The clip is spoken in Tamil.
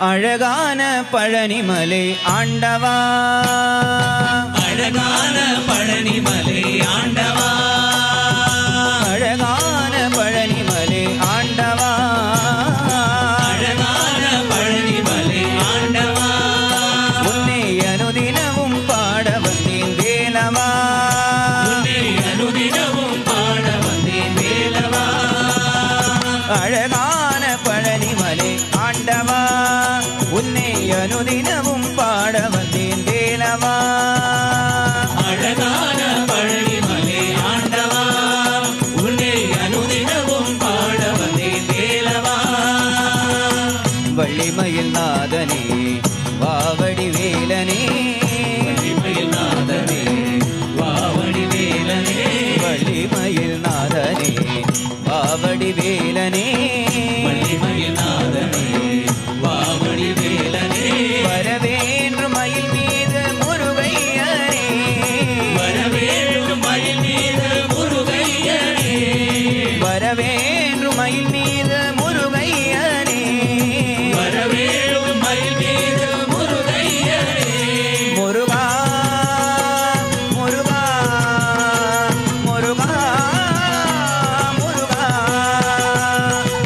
அழகான பழனிமலை ஆண்டவா, அழகான பழனிமலை ஆண்டவா, அழகான பழனிமலை ஆண்டவா, அழகான பழனிமலை ஆண்டவா, உன்னை அனுதினமும் பாட வந்தேன் வேலவா, உன்னை அனுதினமும் பாட வந்தேன் வேலவா, அழகான பழனிமலை ஆண்டவா, உன்னை அனுதினமும் பாட வந்தேன் வேலவா, அழகான பழனிமலை ஆண்டவா, உன்னை அனுதினமும் பாட வந்தேன் வேலவா, வள்ளிமயில் நாதனே வாவடி வேலனே